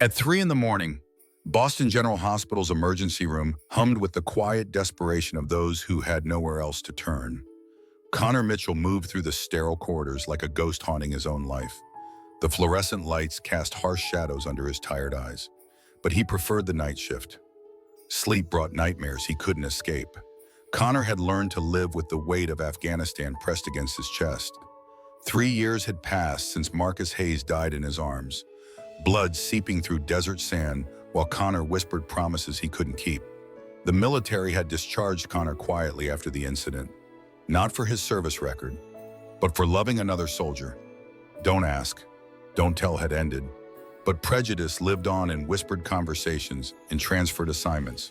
At 3 in the morning, Boston General Hospital's emergency room hummed with the quiet desperation of those who had nowhere else to turn. Connor Mitchell moved through the sterile corridors like a ghost haunting his own life. The fluorescent lights cast harsh shadows under his tired eyes, but he preferred the night shift. Sleep brought nightmares he couldn't escape. Connor had learned to live with the weight of Afghanistan pressed against his chest. 3 years had passed since Marcus Hayes died in his arms, blood seeping through desert sand while Connor whispered promises he couldn't keep. The military had discharged Connor quietly after the incident, not for his service record, but for loving another soldier. Don't ask, don't tell had ended, but prejudice lived on in whispered conversations and transferred assignments.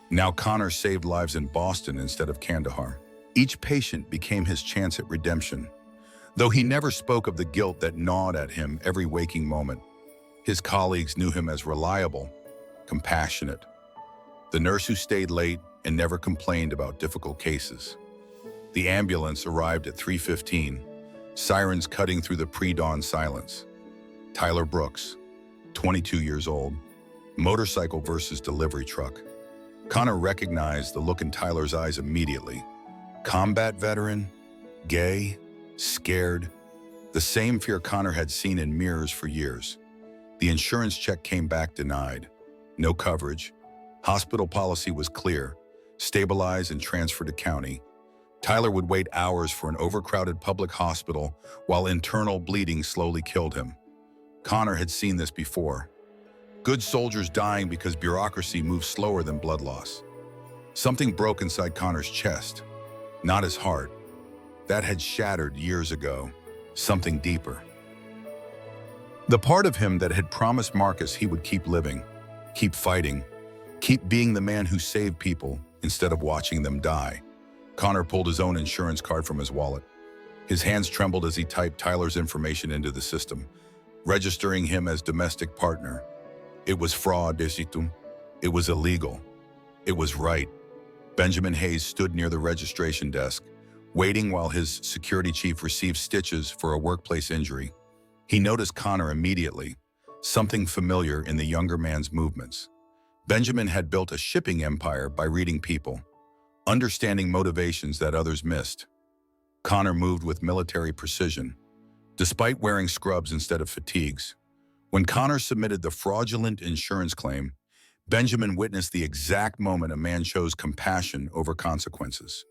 Now Connor saved lives in Boston instead of Kandahar. Each patient became his chance at redemption, though he never spoke of the guilt that gnawed at him every waking moment. His colleagues knew him as reliable, compassionate, the nurse who stayed late and never complained about difficult cases. The ambulance arrived at 3:15, sirens cutting through the pre-dawn silence. Tyler Brooks, 22 years old, motorcycle versus delivery truck. Connor recognized the look in Tyler's eyes immediately. Combat veteran, gay, scared, the same fear Connor had seen in mirrors for years. The insurance check came back denied. No coverage. Hospital policy was clear. Stabilize and transfer to county. Tyler would wait hours for an overcrowded public hospital while internal bleeding slowly killed him. Connor had seen this before. Good soldiers dying because bureaucracy moves slower than blood loss. Something broke inside Connor's chest, not his heart. That had shattered years ago. Something deeper. The part of him that had promised Marcus he would keep living, keep fighting, keep being the man who saved people instead of watching them die. Connor pulled his own insurance card from his wallet. His hands trembled as he typed Tyler's information into the system, registering him as domestic partner. It was fraud, desitum. It was illegal. It was right. Benjamin Hayes stood near the registration desk, waiting while his security chief received stitches for a workplace injury. He noticed Connor immediately, something familiar in the younger man's movements. Benjamin had built a shipping empire by reading people, understanding motivations that others missed. Connor moved with military precision, despite wearing scrubs instead of fatigues. When Connor submitted the fraudulent insurance claim, Benjamin witnessed the exact moment a man chose compassion over consequences.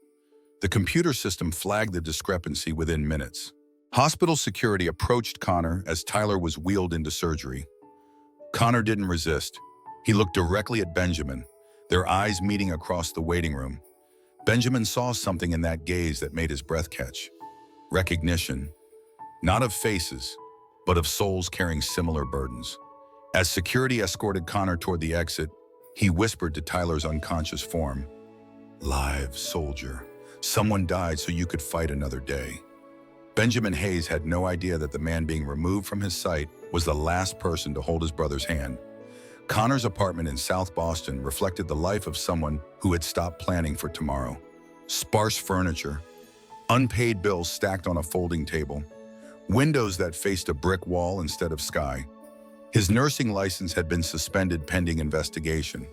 The computer system flagged the discrepancy within minutes. Hospital security approached Connor as Tyler was wheeled into surgery. Connor didn't resist. He looked directly at Benjamin, their eyes meeting across the waiting room. Benjamin saw something in that gaze that made his breath catch. Recognition, not of faces, but of souls carrying similar burdens. As security escorted Connor toward the exit, he whispered to Tyler's unconscious form, "Live, soldier. Someone died so you could fight another day." Benjamin Hayes had no idea that the man being removed from his sight was the last person to hold his brother's hand. Connor's apartment in South Boston reflected the life of someone who had stopped planning for tomorrow. Sparse furniture, unpaid bills stacked on a folding table, windows that faced a brick wall instead of sky. His nursing license had been suspended pending investigation.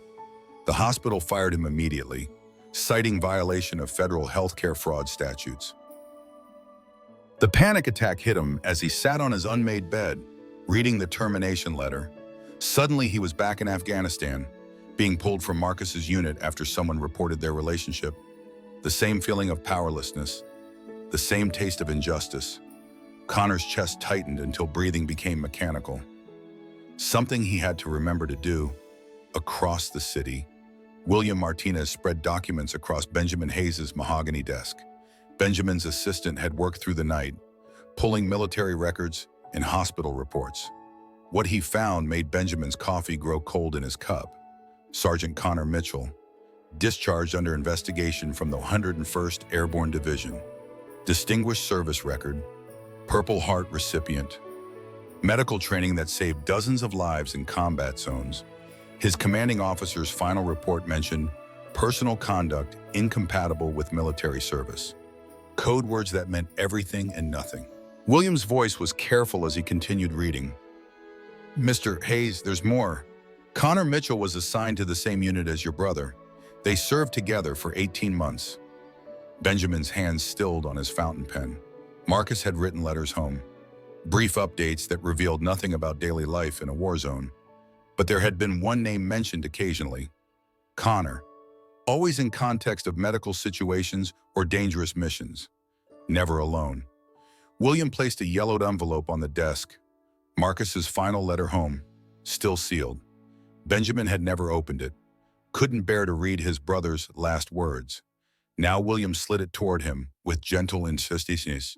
The hospital fired him immediately, citing violation of federal healthcare fraud statutes. The panic attack hit him as he sat on his unmade bed, reading the termination letter. Suddenly, he was back in Afghanistan, being pulled from Marcus's unit after someone reported their relationship. The same feeling of powerlessness, the same taste of injustice. Connor's chest tightened until breathing became mechanical. Something he had to remember to do. Across the city, William Martinez spread documents across Benjamin Hayes' mahogany desk. Benjamin's assistant had worked through the night, pulling military records and hospital reports. What he found made Benjamin's coffee grow cold in his cup. Sergeant Connor Mitchell, discharged under investigation from the 101st Airborne Division. Distinguished service record, Purple Heart recipient. Medical training that saved dozens of lives in combat zones. His commanding officer's final report mentioned personal conduct incompatible with military service. Code words that meant everything and nothing. William's voice was careful as he continued reading. Mr. Hayes, there's more. Connor Mitchell was assigned to the same unit as your brother. They served together for 18 months. Benjamin's hands stilled on his fountain pen. Marcus had written letters home, brief updates that revealed nothing about daily life in a war zone. But there had been one name mentioned occasionally: Connor, always in context of medical situations or dangerous missions, never alone. William placed a yellowed envelope on the desk, Marcus's final letter home, still sealed. Benjamin had never opened it, couldn't bear to read his brother's last words. Now William slid it toward him with gentle insistence.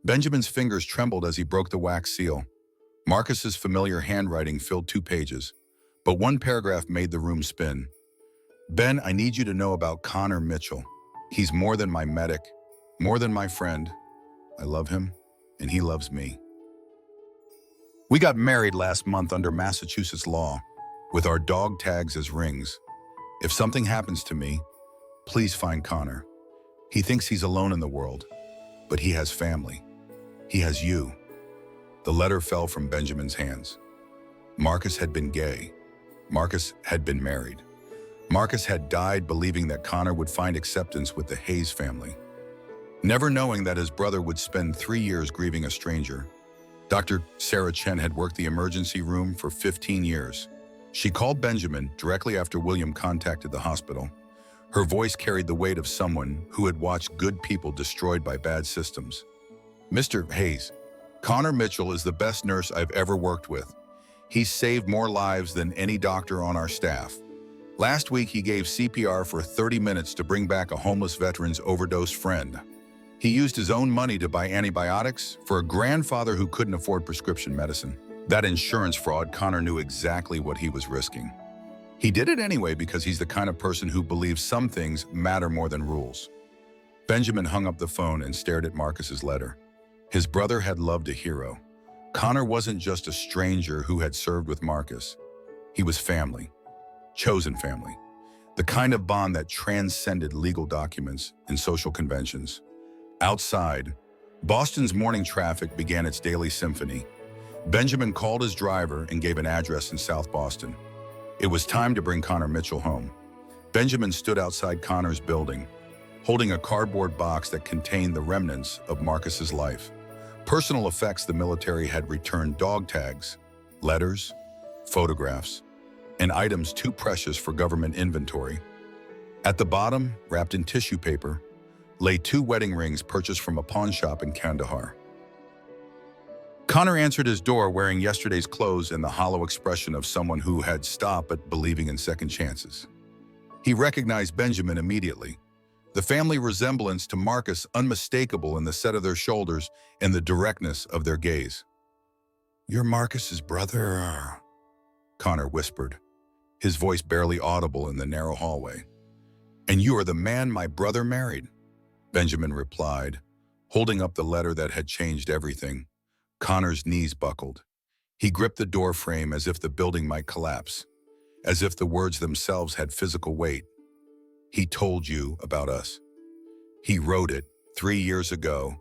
Benjamin's fingers trembled as he broke the wax seal. Marcus's familiar handwriting filled 2 pages, but one paragraph made the room spin. Ben, I need you to know about Connor Mitchell. He's more than my medic, more than my friend. I love him, and he loves me. We got married last month under Massachusetts law, with our dog tags as rings. If something happens to me, please find Connor. He thinks he's alone in the world, but he has family. He has you. The letter fell from Benjamin's hands. Marcus had been gay. Marcus had been married. Marcus had died believing that Connor would find acceptance with the Hayes family, never knowing that his brother would spend 3 years grieving a stranger. Dr. Sarah Chen had worked the emergency room for 15 years. She called Benjamin directly after William contacted the hospital. Her voice carried the weight of someone who had watched good people destroyed by bad systems. Mr. Hayes, Connor Mitchell is the best nurse I've ever worked with. He's saved more lives than any doctor on our staff. Last week, he gave CPR for 30 minutes to bring back a homeless veteran's overdosed friend. He used his own money to buy antibiotics for a grandfather who couldn't afford prescription medicine. That insurance fraud, Connor knew exactly what he was risking. He did it anyway because he's the kind of person who believes some things matter more than rules. Benjamin hung up the phone and stared at Marcus's letter. His brother had loved a hero. Connor wasn't just a stranger who had served with Marcus. He was family, chosen family, the kind of bond that transcended legal documents and social conventions. Outside, Boston's morning traffic began its daily symphony. Benjamin called his driver and gave an address in South Boston. It was time to bring Connor Mitchell home. Benjamin stood outside Connor's building, holding a cardboard box that contained the remnants of Marcus's life. Personal effects: the military had returned dog tags, letters, photographs, and items too precious for government inventory. At the bottom, wrapped in tissue paper, lay 2 wedding rings purchased from a pawn shop in Kandahar. Connor answered his door wearing yesterday's clothes and the hollow expression of someone who had stopped at believing in second chances. He recognized Benjamin immediately. The family resemblance to Marcus unmistakable in the set of their shoulders and the directness of their gaze. "You're Marcus's brother," Connor whispered, his voice barely audible in the narrow hallway. "And you are the man my brother married," Benjamin replied, holding up the letter that had changed everything. Connor's knees buckled. He gripped the door frame as if the building might collapse, as if the words themselves had physical weight. "He told you about us. He wrote it 3 years ago.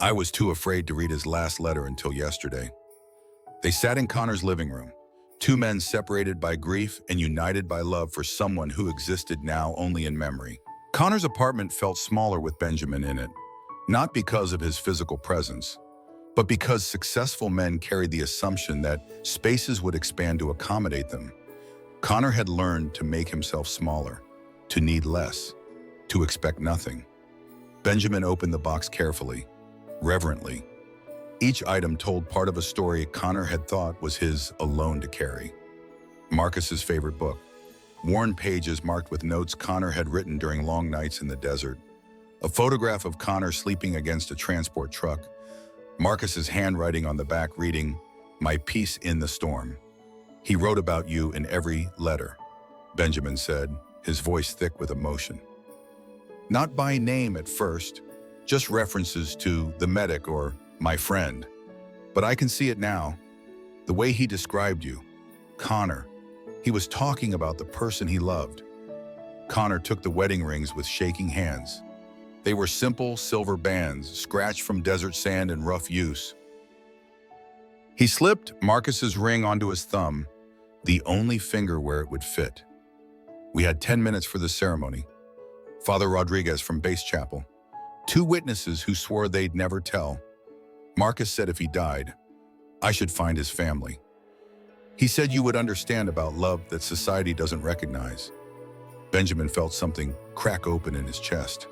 I was too afraid to read his last letter until yesterday." They sat in Connor's living room, 2 men separated by grief and united by love for someone who existed now only in memory. Connor's apartment felt smaller with Benjamin in it, not because of his physical presence, but because successful men carried the assumption that spaces would expand to accommodate them. Connor had learned to make himself smaller, to need less, to expect nothing. Benjamin opened the box carefully, reverently. Each item told part of a story Connor had thought was his alone to carry. Marcus's favorite book, worn pages marked with notes Connor had written during long nights in the desert. A photograph of Connor sleeping against a transport truck. Marcus's handwriting on the back reading, "My peace in the storm." "He wrote about you in every letter," Benjamin said, his voice thick with emotion. "Not by name at first, just references to the medic or my friend. But I can see it now. The way he described you. Connor. He was talking about the person he loved." Connor took the wedding rings with shaking hands. They were simple silver bands, scratched from desert sand and rough use. He slipped Marcus's ring onto his thumb, the only finger where it would fit. We had 10 minutes for the ceremony. Father Rodriguez from Base Chapel. 2 witnesses who swore they'd never tell. Marcus said if he died, I should find his family. He said you would understand about love that society doesn't recognize. Benjamin felt something crack open in his chest.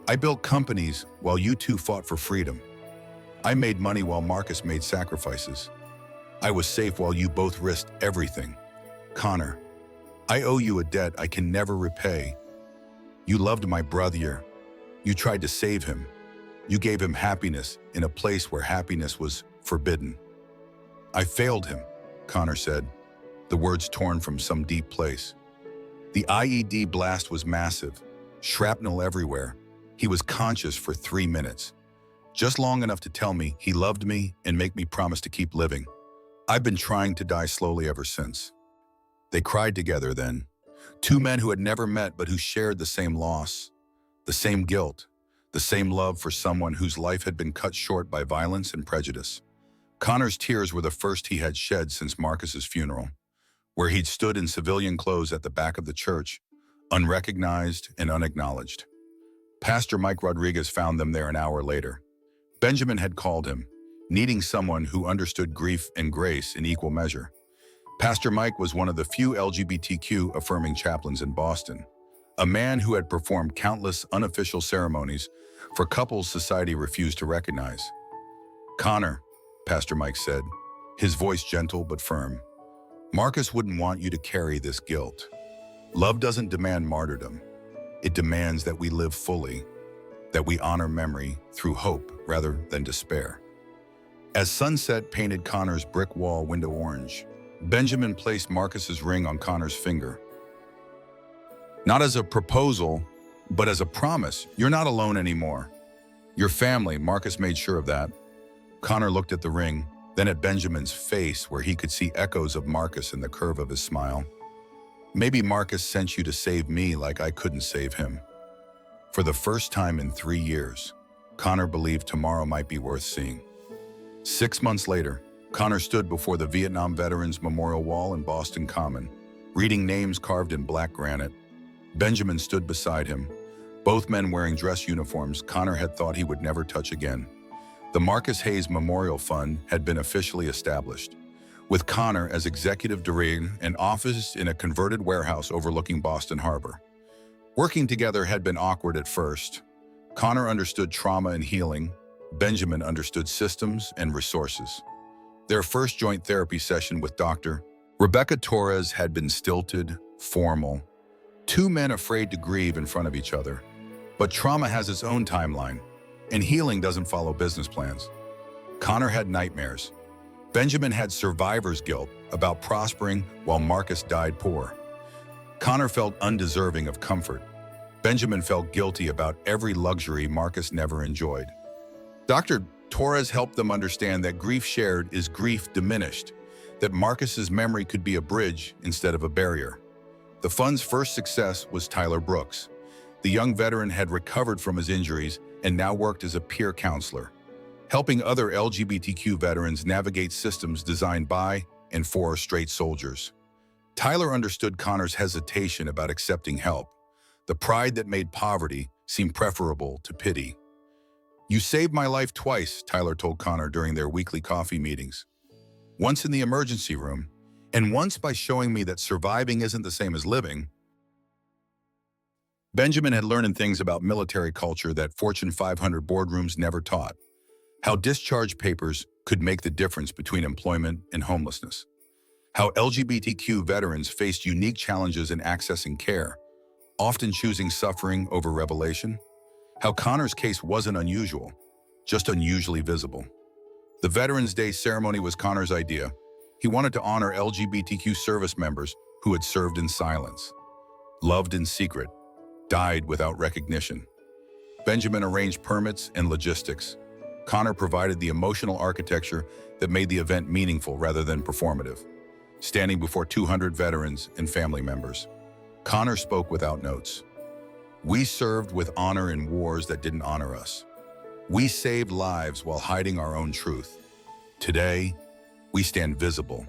I built companies while you two fought for freedom. I made money while Marcus made sacrifices. I was safe while you both risked everything. Connor, I owe you a debt I can never repay. You loved my brother. You tried to save him. You gave him happiness in a place where happiness was forbidden. I failed him, Connor said, the words torn from some deep place. The IED blast was massive, shrapnel everywhere. He was conscious for 3 minutes, just long enough to tell me he loved me and make me promise to keep living. I've been trying to die slowly ever since. They cried together then, 2 men who had never met but who shared the same loss, the same guilt, the same love for someone whose life had been cut short by violence and prejudice. Connor's tears were the first he had shed since Marcus's funeral, where he'd stood in civilian clothes at the back of the church, unrecognized and unacknowledged. Pastor Mike Rodriguez found them there an hour later. Benjamin had called him, needing someone who understood grief and grace in equal measure. Pastor Mike was one of the few LGBTQ affirming chaplains in Boston, a man who had performed countless unofficial ceremonies for couples society refused to recognize. Connor, Pastor Mike said, his voice gentle but firm, Marcus wouldn't want you to carry this guilt. Love doesn't demand martyrdom. It demands that we live fully, that we honor memory through hope rather than despair. As sunset painted Connor's brick wall window orange, Benjamin placed Marcus's ring on Connor's finger. Not as a proposal, but as a promise. You're not alone anymore. Your family, Marcus made sure of that. Connor looked at the ring, then at Benjamin's face where he could see echoes of Marcus in the curve of his smile. Maybe Marcus sent you to save me like I couldn't save him. For the first time in 3 years, Connor believed tomorrow might be worth seeing. 6 months later, Connor stood before the Vietnam Veterans Memorial Wall in Boston Common, reading names carved in black granite. Benjamin stood beside him, both men wearing dress uniforms Connor had thought he would never touch again. The Marcus Hayes Memorial Fund had been officially established, with Connor as executive director and office in a converted warehouse overlooking Boston Harbor. Working together had been awkward at first. Connor understood trauma and healing. Benjamin understood systems and resources. Their first joint therapy session with Dr. Rebecca Torres had been stilted, formal. 2 men afraid to grieve in front of each other. But trauma has its own timeline, and healing doesn't follow business plans. Connor had nightmares. Benjamin had survivor's guilt about prospering while Marcus died poor. Connor felt undeserving of comfort. Benjamin felt guilty about every luxury Marcus never enjoyed. Dr. Torres helped them understand that grief shared is grief diminished, that Marcus's memory could be a bridge instead of a barrier. The fund's first success was Tyler Brooks. The young veteran had recovered from his injuries and now worked as a peer counselor, helping other LGBTQ veterans navigate systems designed by and for straight soldiers. Tyler understood Connor's hesitation about accepting help, the pride that made poverty seem preferable to pity. You saved my life twice, Tyler told Connor during their weekly coffee meetings. Once in the emergency room, and once by showing me that surviving isn't the same as living. Benjamin had learned things about military culture that Fortune 500 boardrooms never taught. How discharge papers could make the difference between employment and homelessness. How LGBTQ veterans faced unique challenges in accessing care, often choosing suffering over revelation. How Connor's case wasn't unusual, just unusually visible. The Veterans Day ceremony was Connor's idea. He wanted to honor LGBTQ service members who had served in silence, loved in secret, died without recognition. Benjamin arranged permits and logistics. Connor provided the emotional architecture that made the event meaningful rather than performative. Standing before 200 veterans and family members, Connor spoke without notes. We served with honor in wars that didn't honor us. We saved lives while hiding our own truth. Today, we stand visible.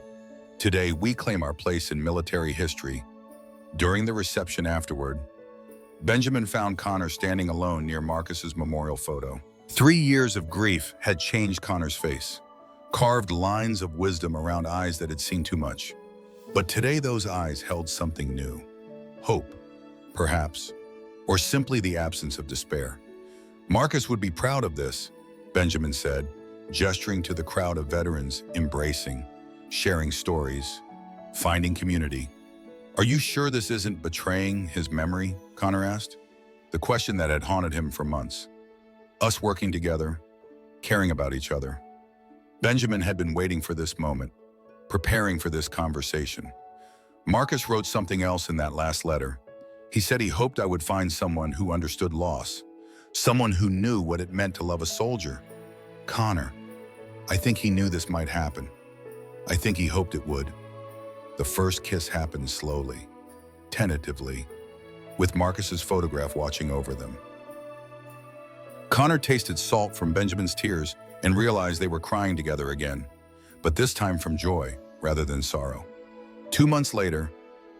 Today, we claim our place in military history. During the reception afterward, Benjamin found Connor standing alone near Marcus's memorial photo. 3 years of grief had changed Connor's face, carved lines of wisdom around eyes that had seen too much. But today those eyes held something new. Hope, perhaps, or simply the absence of despair. Marcus would be proud of this, Benjamin said, gesturing to the crowd of veterans embracing, sharing stories, finding community. Are you sure this isn't betraying his memory? Connor asked, the question that had haunted him for months. Us working together, caring about each other. Benjamin had been waiting for this moment, preparing for this conversation. Marcus wrote something else in that last letter. He said he hoped I would find someone who understood loss, someone who knew what it meant to love a soldier. Connor, I think he knew this might happen. I think he hoped it would. The first kiss happened slowly, tentatively, with Marcus's photograph watching over them. Connor tasted salt from Benjamin's tears and realized they were crying together again, but this time from joy rather than sorrow. 2 months later,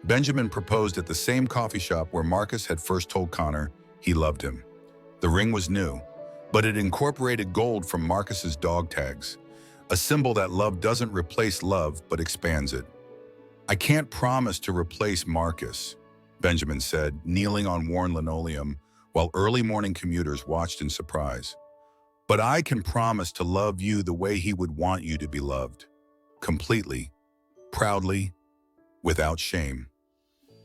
Benjamin proposed at the same coffee shop where Marcus had first told Connor he loved him. The ring was new, but it incorporated gold from Marcus's dog tags, a symbol that love doesn't replace love but expands it. I can't promise to replace Marcus, Benjamin said, kneeling on worn linoleum while early morning commuters watched in surprise. But I can promise to love you the way he would want you to be loved. Completely, proudly, without shame.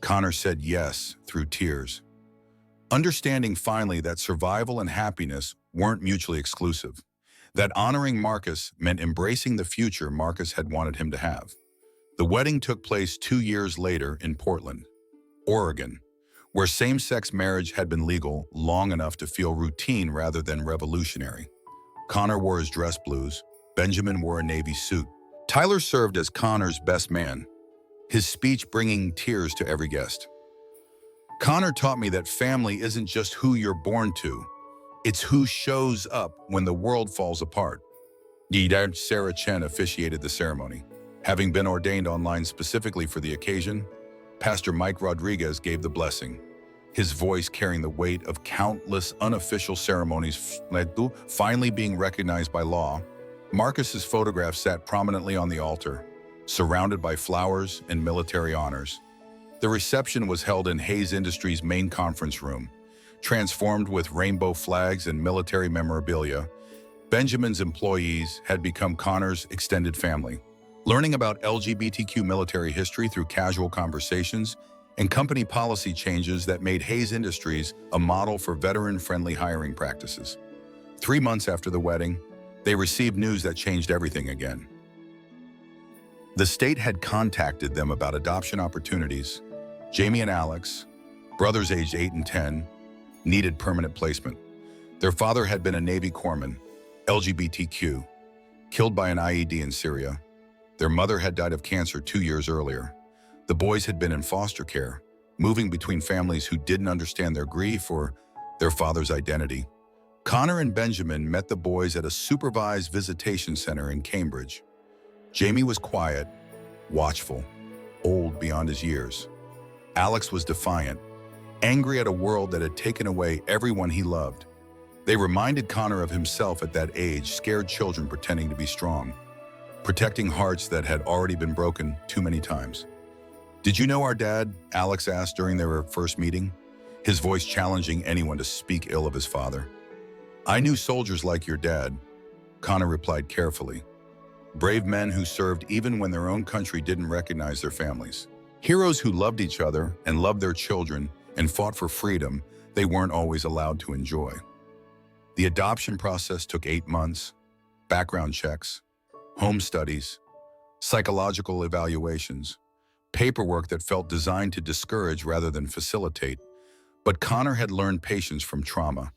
Connor said yes through tears, understanding finally that survival and happiness weren't mutually exclusive, that honoring Marcus meant embracing the future Marcus had wanted him to have. The wedding took place 2 years later in Portland, Oregon, where same-sex marriage had been legal long enough to feel routine rather than revolutionary. Connor wore his dress blues, Benjamin wore a navy suit. Tyler served as Connor's best man, his speech bringing tears to every guest. Connor taught me that family isn't just who you're born to, it's who shows up when the world falls apart. Sarah Chen officiated the ceremony. Having been ordained online specifically for the occasion, Pastor Mike Rodriguez gave the blessing, his voice carrying the weight of countless unofficial ceremonies finally being recognized by law. Marcus's photograph sat prominently on the altar, surrounded by flowers and military honors. The reception was held in Hayes Industries' main conference room, transformed with rainbow flags and military memorabilia. Benjamin's employees had become Connor's extended family. Learning about LGBTQ military history through casual conversations and company policy changes that made Hayes Industries a model for veteran-friendly hiring practices. 3 months after the wedding, they received news that changed everything again. The state had contacted them about adoption opportunities. Jamie and Alex, brothers aged 8 and 10, needed permanent placement. Their father had been a Navy corpsman, LGBTQ, killed by an IED in Syria. Their mother had died of cancer 2 years earlier. The boys had been in foster care, moving between families who didn't understand their grief or their father's identity. Connor and Benjamin met the boys at a supervised visitation center in Cambridge. Jamie was quiet, watchful, old beyond his years. Alex was defiant, angry at a world that had taken away everyone he loved. They reminded Connor of himself at that age, scared children pretending to be strong, protecting hearts that had already been broken too many times. "Did you know our dad?" Alex asked during their first meeting, his voice challenging anyone to speak ill of his father. "I knew soldiers like your dad," Connor replied carefully. Brave men who served even when their own country didn't recognize their families. Heroes who loved each other and loved their children and fought for freedom they weren't always allowed to enjoy. The adoption process took 8 months, background checks, home studies, psychological evaluations, paperwork that felt designed to discourage rather than facilitate. But Connor had learned patience from trauma,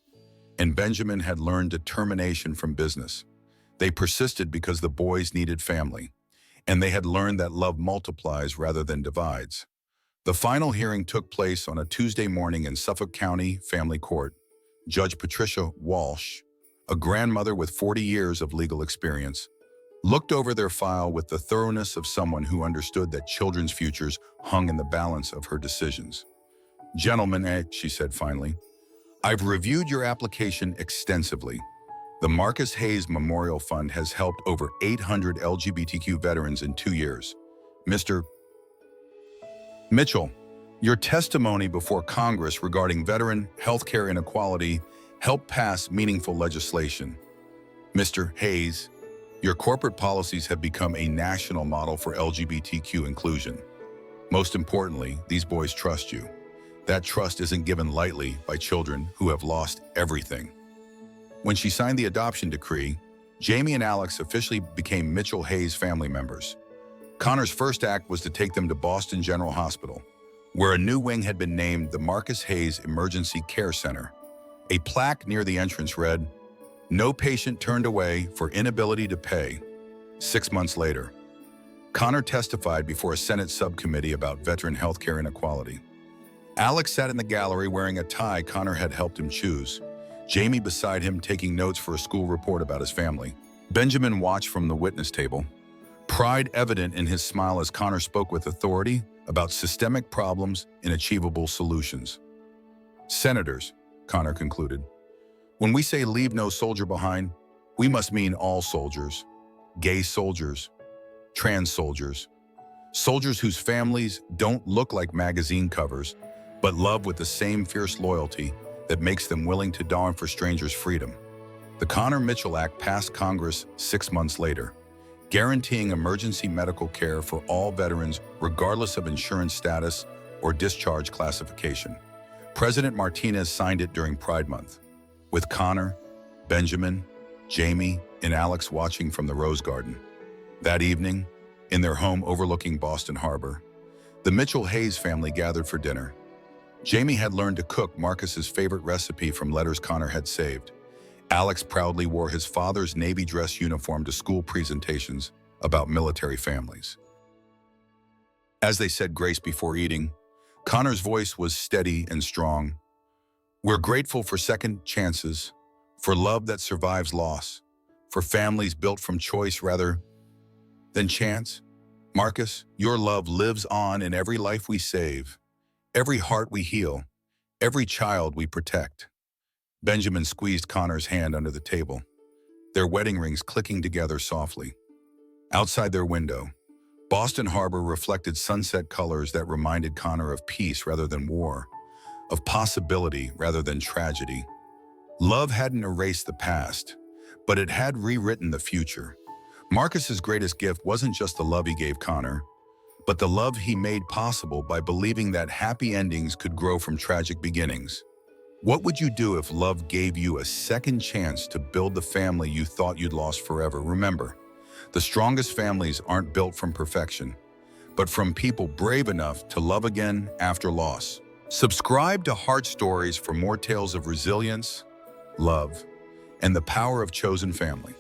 and Benjamin had learned determination from business. They persisted because the boys needed family, and they had learned that love multiplies rather than divides. The final hearing took place on a Tuesday morning in Suffolk County Family Court. Judge Patricia Walsh, a grandmother with 40 years of legal experience, looked over their file with the thoroughness of someone who understood that children's futures hung in the balance of her decisions. "Gentlemen," she said finally, "I've reviewed your application extensively. The Marcus Hayes Memorial Fund has helped over 800 LGBTQ veterans in 2 years. Mr. Mitchell, your testimony before Congress regarding veteran healthcare inequality helped pass meaningful legislation. Mr. Hayes, your corporate policies have become a national model for LGBTQ inclusion. Most importantly, these boys trust you. That trust isn't given lightly by children who have lost everything." When she signed the adoption decree, Jamie and Alex officially became Mitchell Hayes family members. Connor's first act was to take them to Boston General Hospital, where a new wing had been named the Marcus Hayes Emergency Care Center. A plaque near the entrance read, "No patient turned away for inability to pay." 6 months later, Connor testified before a Senate subcommittee about veteran healthcare inequality. Alex sat in the gallery wearing a tie Connor had helped him choose, Jamie beside him taking notes for a school report about his family. Benjamin watched from the witness table, pride evident in his smile as Connor spoke with authority about systemic problems and achievable solutions. "Senators," Connor concluded, "when we say leave no soldier behind, we must mean all soldiers, gay soldiers, trans soldiers, soldiers whose families don't look like magazine covers, but love with the same fierce loyalty that makes them willing to die for strangers' freedom." The Connor Mitchell Act passed Congress 6 months later, guaranteeing emergency medical care for all veterans regardless of insurance status or discharge classification. President Martinez signed it during Pride Month, with Connor, Benjamin, Jamie, and Alex watching from the Rose Garden. That evening, in their home overlooking Boston Harbor, the Mitchell Hayes family gathered for dinner. Jamie had learned to cook Marcus's favorite recipe from letters Connor had saved. Alex proudly wore his father's Navy dress uniform to school presentations about military families. As they said grace before eating, Connor's voice was steady and strong. "We're grateful for second chances, for love that survives loss, for families built from choice rather than chance. Marcus, your love lives on in every life we save, every heart we heal, every child we protect." Benjamin squeezed Connor's hand under the table, their wedding rings clicking together softly. Outside their window, Boston Harbor reflected sunset colors that reminded Connor of peace rather than war, of possibility rather than tragedy. Love hadn't erased the past, but it had rewritten the future. Marcus's greatest gift wasn't just the love he gave Connor, but the love he made possible by believing that happy endings could grow from tragic beginnings. What would you do if love gave you a second chance to build the family you thought you'd lost forever? Remember, the strongest families aren't built from perfection, but from people brave enough to love again after loss. Subscribe to Heart Stories for more tales of resilience, love, and the power of chosen family.